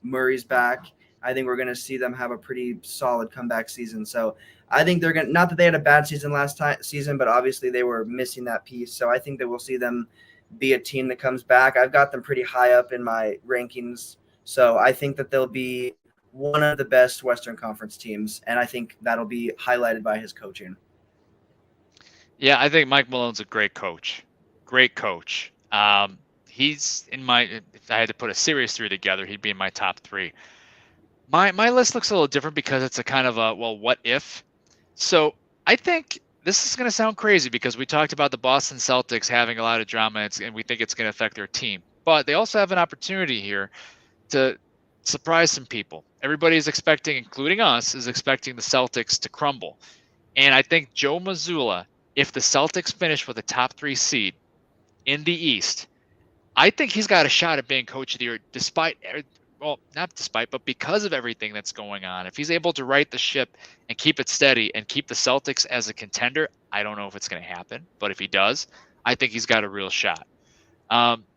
Murray's back. I think we're going to see them have a pretty solid comeback season. So I think they're going to, not that they had a bad season season, but obviously they were missing that piece. So I think that we'll see them be a team that comes back. I've got them pretty high up in my rankings. So I think that they'll be one of the best Western Conference teams. And I think that'll be highlighted by his coaching. Yeah, I think Mike Malone's a great coach. Great coach. He's in my, if I had to put a series three together, he'd be in my top three. My list looks a little different because it's a kind of a, well, what if? So I think this is going to sound crazy because we talked about the Boston Celtics having a lot of drama and we think it's going to affect their team. But they also have an opportunity here to surprise some people. Everybody is expecting, including us, is expecting the Celtics to crumble. And I think Joe Mazzulla, if the Celtics finish with a top 3 seed in the East, I think he's got a shot at being coach of the year despite, well, not despite, but because of everything that's going on. If he's able to right the ship and keep it steady and keep the Celtics as a contender, I don't know if it's going to happen, but if he does, I think he's got a real shot.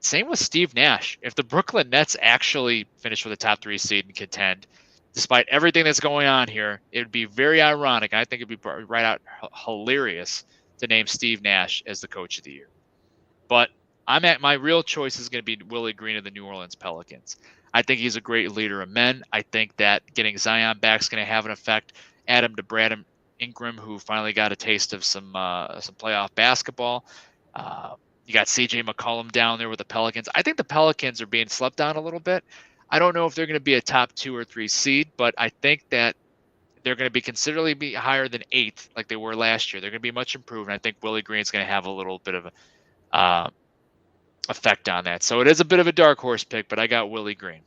Same with Steve Nash. If the Brooklyn Nets actually finish with a top 3 seed and contend, despite everything that's going on here, it would be very ironic. I think it'd be right out hilarious to name Steve Nash as the coach of the year. But my real choice is going to be Willie Green of the New Orleans Pelicans. I think he's a great leader of men. I think that getting Zion back is going to have an effect. Add him to Brad Ingram, who finally got a taste of some playoff basketball. You got CJ McCollum down there with the Pelicans. I think the Pelicans are being slept on a little bit. I don't know if they're going to be a top 2 or 3 seed, but I think that they're going to be considerably higher than 8th like they were last year. They're going to be much improved, and I think Willie Green's going to have a little bit of a effect on that. So it is a bit of a dark horse pick, but I got Willie Green.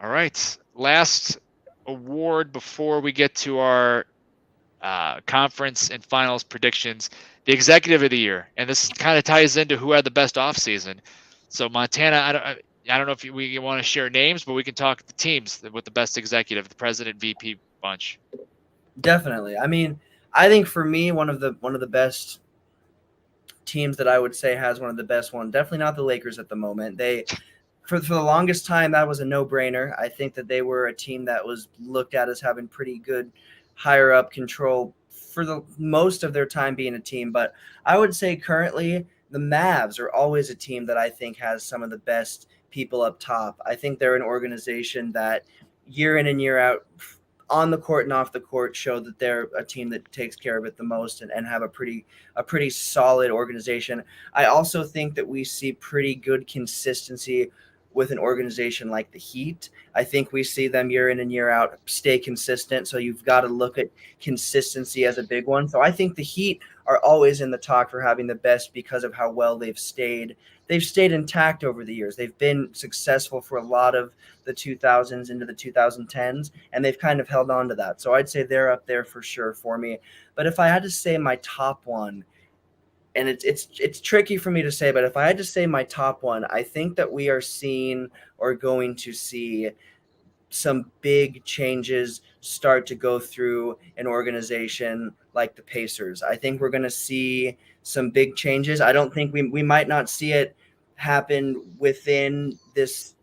All right. Last award before we get to our conference and finals predictions, the executive of the year. And this kind of ties into who had the best offseason. So Montana, I don't know if we want to share names, but we can talk the teams with the best executive, the president VP bunch. Definitely. I mean, I think for me, one of the best teams that I would say has one of the best ones, definitely not the Lakers at the moment. They, for the longest time, that was a no-brainer. I think that they were a team that was looked at as having pretty good higher up control for the most of their time being a team. But I would say currently the Mavs are always a team that I think has some of the best people up top. I think they're an organization that year in and year out, on the court and off the court, show that they're a team that takes care of it the most and have a pretty solid organization. I also think that we see pretty good consistency with an organization like the Heat. I think we see them year in and year out stay consistent. So you've got to look at consistency as a big one. So I think the Heat are always in the talk for having the best because of how well they've stayed. They've stayed intact over the years. They've been successful for a lot of the 2000s into the 2010s, and they've kind of held on to that. So I'd say they're up there for sure for me. But if I had to say my top one, and it's tricky for me to say, but if I had to say my top one, I think that we are seeing or going to see some big changes start to go through an organization like the Pacers. I think we're going to see some big changes. I don't think we might not see it happen within this,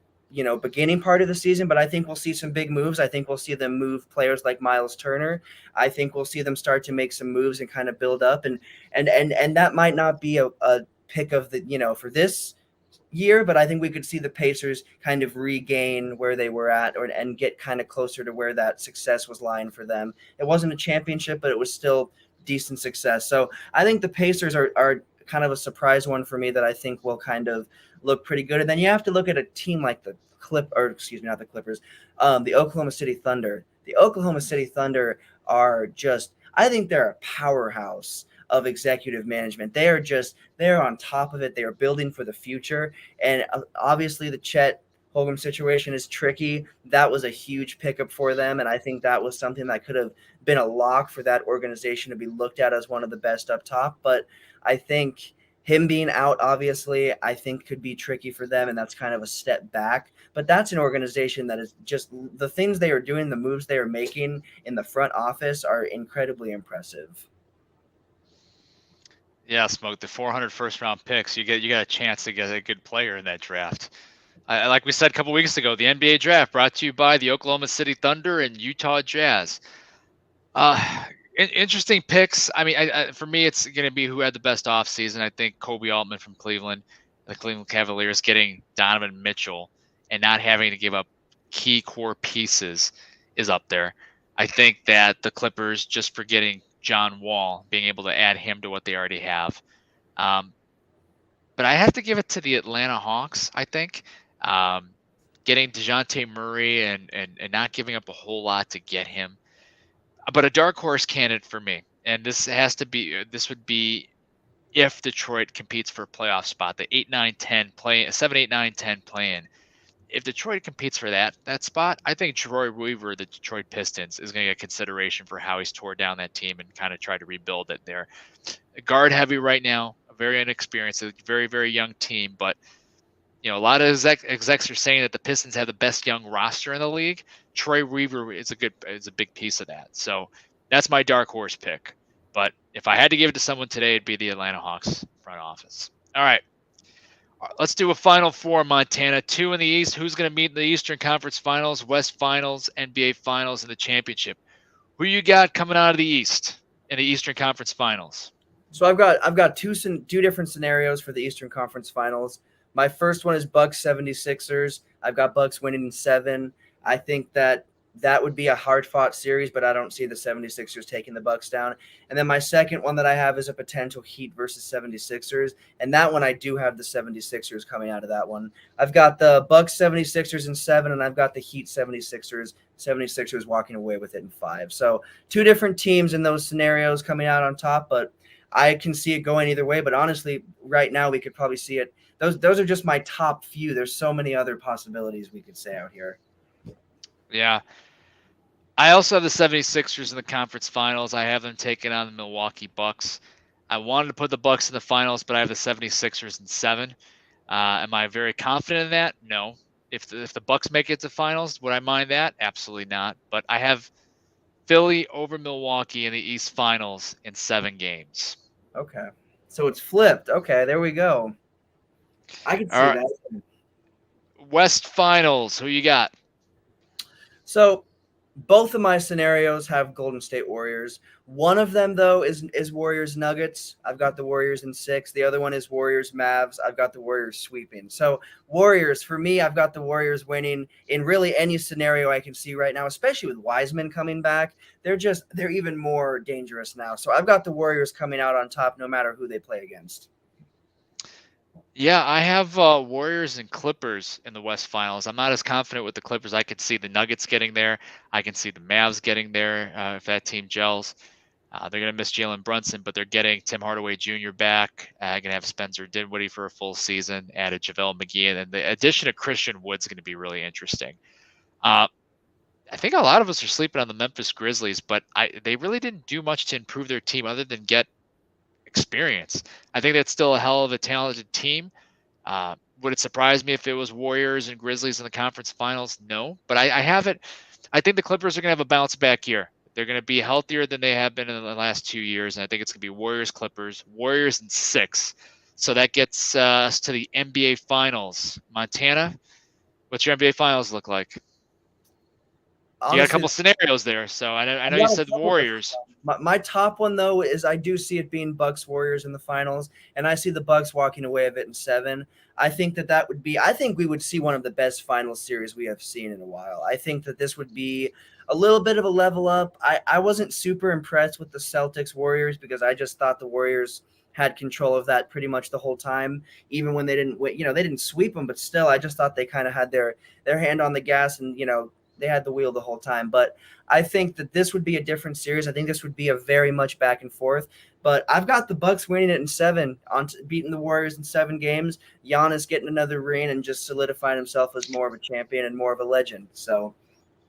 beginning part of the season, but I think we'll see some big moves. I think we'll see them move players like Miles Turner. I think we'll see them start to make some moves and kind of build up, and that might not be a pick of the, for this year, but I think we could see the Pacers kind of regain where they were at and get kind of closer to where that success was lying for them. It wasn't a championship, but it was still decent success. So I think the Pacers are kind of a surprise one for me that I think will kind of look pretty good. And then you have to look at a team like the not the Clippers, the Oklahoma City Thunder. The Oklahoma City Thunder are just, I think they're a powerhouse of executive management. They're on top of it. They are building for the future. And obviously the Chet Holmgren situation is tricky. That was a huge pickup for them. And I think that was something that could have been a lock for that organization to be looked at as one of the best up top. But I think him being out, obviously, I think could be tricky for them. And that's kind of a step back. But that's an organization that is just, the things they are doing, the moves they are making in the front office are incredibly impressive. Yeah, Smoke, the 400 first-round picks, you got a chance to get a good player in that draft. Like we said a couple weeks ago, the NBA draft brought to you by the Oklahoma City Thunder and Utah Jazz. Interesting picks. I mean, for me, it's going to be who had the best offseason. I think Kobe Altman from Cleveland, the Cleveland Cavaliers, getting Donovan Mitchell and not having to give up key core pieces is up there. I think that the Clippers, just for getting John Wall, being able to add him to what they already have. But I have to give it to the Atlanta Hawks, I think. Getting DeJounte Murray and not giving up a whole lot to get him. But a dark horse candidate for me, and this would be if Detroit competes for a playoff spot, the 8, 9, 10 play, 7, 8, 9, 10 play-in. If Detroit competes for that spot, I think Troy Weaver, the Detroit Pistons, is going to get consideration for how he's tore down that team and kind of tried to rebuild it there. Guard heavy right now, very inexperienced, a very, very young team, but a lot of execs are saying that the Pistons have the best young roster in the league. Troy Weaver is a big piece of that. So that's my dark horse pick. But if I had to give it to someone today, it'd be the Atlanta Hawks front office. All right. Let's do a Final Four, Montana. 2 in the East. Who's going to meet in the Eastern Conference Finals, West Finals, NBA Finals, and the championship? Who you got coming out of the East in the Eastern Conference Finals? So I've got two different scenarios for the Eastern Conference Finals. My first one is Bucks 76ers. I've got Bucks winning in 7. I think that would be a hard-fought series, but I don't see the 76ers taking the Bucks down. And then my second one that I have is a potential Heat versus 76ers, and that one I do have the 76ers coming out of that one. I've got the Bucks 76ers in 7, and I've got the Heat 76ers walking away with it in 5. So 2 different teams in those scenarios coming out on top, but I can see it going either way. But honestly, right now we could probably see it. Those are just my top few. There's so many other possibilities we could say out here. Yeah. I also have the 76ers in the conference finals. I have them taking on the Milwaukee Bucks. I wanted to put the Bucks in the finals, but I have the 76ers in 7. Am I very confident in that? No. If the Bucks make it to finals, would I mind that? Absolutely not. But I have Philly over Milwaukee in the East Finals in 7 games. Okay. So it's flipped. Okay, there we go. I can see that. West Finals, who you got? So both of my scenarios have Golden State Warriors. One of them, though, is Warriors Nuggets. I've got the Warriors in 6. The other one is Warriors Mavs. I've got the Warriors sweeping. So Warriors, for me, I've got the Warriors winning in really any scenario I can see right now, especially with Wiseman coming back. They're even more dangerous now. So I've got the Warriors coming out on top no matter who they play against. Yeah, I have Warriors and Clippers in the West Finals. I'm not as confident with the Clippers. I could see the Nuggets getting there. I can see the Mavs getting there if that team gels. They're going to miss Jalen Brunson, but they're getting Tim Hardaway Jr. back. Going to have Spencer Dinwiddie for a full season, added JaVale McGee, and then the addition of Christian Wood's going to be really interesting. I think a lot of us are sleeping on the Memphis Grizzlies, but they really didn't do much to improve their team other than get experience. I think that's still a hell of a talented team. Would it surprise me if it was Warriors and Grizzlies in the conference finals? No, but I have it. I think the Clippers are going to have a bounce back year. They're going to be healthier than they have been in the last 2 years, and I think it's going to be Warriors, Clippers, Warriors in 6. So that gets us to the NBA Finals. Montana, what's your NBA Finals look like? Honestly, you got a couple scenarios there, so I know you said Warriors. My top one, though, is I do see it being Bucks Warriors in the finals, and I see the Bucks walking away with it in 7. I think that would be – I think we would see one of the best final series we have seen in a while. I think that this would be a little bit of a level up. I wasn't super impressed with the Celtics Warriors because I just thought the Warriors had control of that pretty much the whole time, even when they didn't – they didn't sweep them, but still I just thought they kind of had their hand on the gas and, they had the wheel the whole time. But I think that this would be a different series. I think this would be a very much back and forth. But I've got the Bucks winning it in 7, beating the Warriors in 7 games. Giannis getting another ring and just solidifying himself as more of a champion and more of a legend. So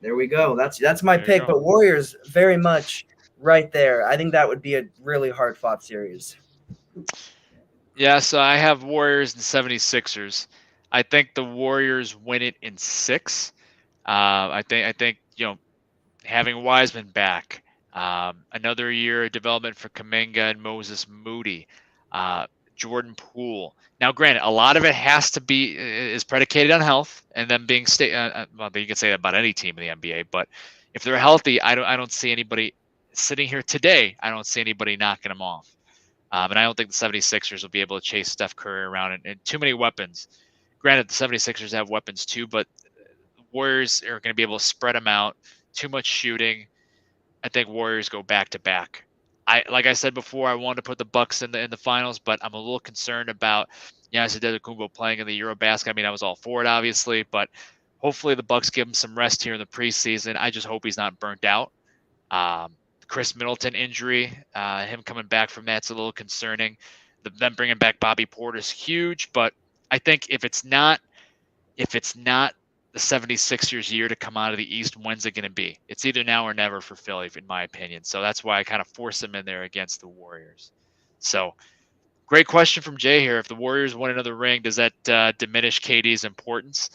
there we go. That's my pick. But Warriors very much right there. I think that would be a really hard-fought series. Yeah, so I have Warriors and 76ers. I think the Warriors win it in 6. I think having Wiseman back, another year of development for Kuminga and Moses Moody. Jordan Poole. Now, granted, a lot of it is predicated on health and them being well, you can say that about any team in the NBA, but if they're healthy, I don't see anybody sitting here today. I don't see anybody knocking them off. And I don't think the 76ers will be able to chase Steph Curry around and too many weapons. Granted, the 76ers have weapons too, but the Warriors are going to be able to spread them out. Too much shooting. I think Warriors go back to back. Like I said before, I wanted to put the Bucks in the finals, but I'm a little concerned about Giannis Antetokounmpo playing in the EuroBasket. I mean, I was all for it, obviously, but hopefully the Bucks give him some rest here in the preseason. I just hope he's not burnt out. Chris Middleton injury, him coming back from that's a little concerning. Them bringing back Bobby Porter is huge, but I think if it's not the 76ers year to come out of the East, when's it going to be? It's either now or never for Philly, in my opinion. So that's why I kind of force them in there against the Warriors. So great question from Jay here. If the Warriors win another ring, does that diminish KD's importance?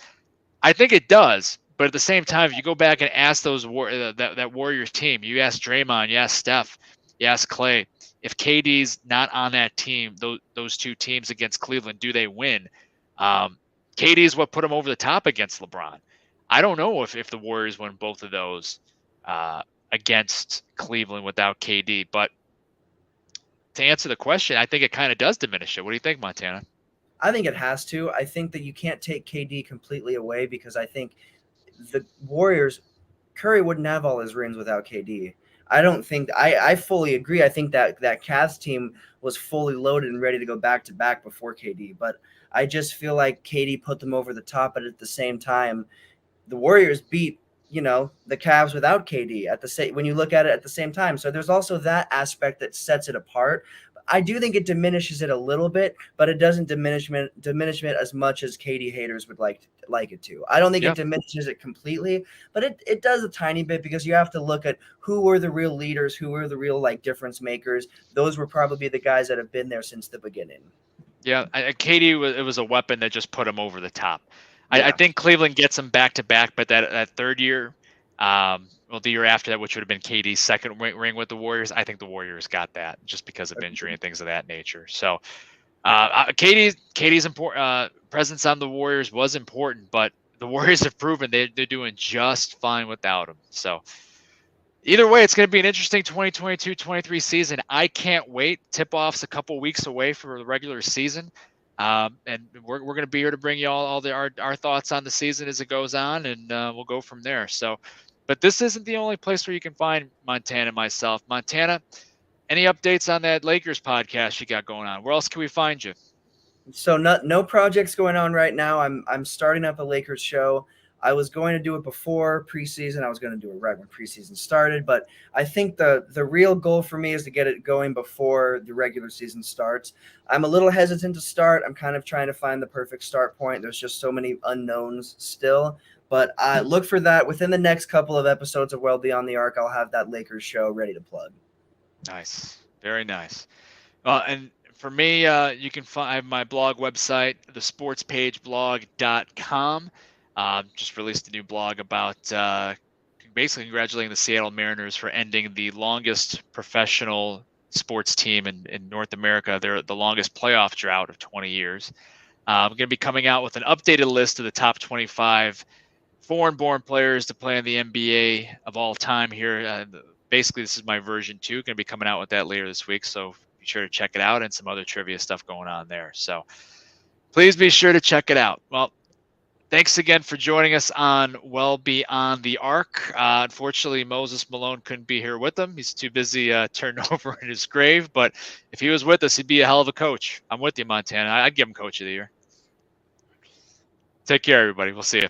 I think it does. But at the same time, if you go back and ask that Warriors team, you ask Draymond, you ask Steph, you ask Clay, if KD's not on that team, those two teams against Cleveland, do they win? KD is what put him over the top against LeBron. I don't know if the Warriors win both of those against Cleveland without KD. But to answer the question, I think it kind of does diminish it. What do you think, Montana? I think it has to. I think that you can't take KD completely away because I think the Warriors, Curry wouldn't have all his rings without KD. I don't think I fully agree. I think that Cavs team was fully loaded and ready to go back to back before KD, but I just feel like KD put them over the top. But at the same time, the Warriors beat the Cavs without KD when you look at it at the same time. So there's also that aspect that sets it apart. I do think it diminishes it a little bit, but it doesn't diminish it as much as KD haters would like it to. I don't think it diminishes it completely, but it does a tiny bit because you have to look at who were the real leaders, who were the real difference makers. Those were probably the guys that have been there since the beginning. Yeah, KD it was a weapon that just put him over the top. Yeah. I think Cleveland gets him back to back, but that third year, the year after that, which would have been KD's second ring with the Warriors, I think the Warriors got that just because of injury and things of that nature. So KD's presence on the Warriors was important, but the Warriors have proven they're doing just fine without him. So either way, it's going to be an interesting 2022-23 season. I can't wait. Tip-off's a couple weeks away for the regular season. And we're going to be here to bring you all our thoughts on the season as it goes on, and we'll go from there. So, but this isn't the only place where you can find Montana and myself. Montana, any updates on that Lakers podcast you got going on? Where else can we find you? So no projects going on right now. I'm starting up a Lakers show. I was going to do it before preseason. I was going to do it right when preseason started, but I think the real goal for me is to get it going before the regular season starts. I'm a little hesitant to start. I'm kind of trying to find the perfect start point. There's just so many unknowns still, but I look for that within the next couple of episodes of Well Beyond the Arc. I'll have that Lakers show ready to plug. Nice. Very nice. And for me, you can find my blog website, thesportspageblog.com. Just released a new blog about basically congratulating the Seattle Mariners for ending the longest professional sports team in North America. They're the longest playoff drought of 20 years. I'm going to be coming out with an updated list of the top 25 foreign-born players to play in the NBA of all time here. Basically, this is my version 2. Going to be coming out with that later this week, so be sure to check it out, and some other trivia stuff going on there. So please be sure to check it out. Well, thanks again for joining us on Well Beyond the Arc. Unfortunately, Moses Malone couldn't be here with him. He's too busy turning over in his grave. But if he was with us, he'd be a hell of a coach. I'm with you, Montana. I'd give him Coach of the Year. Take care, everybody. We'll see you.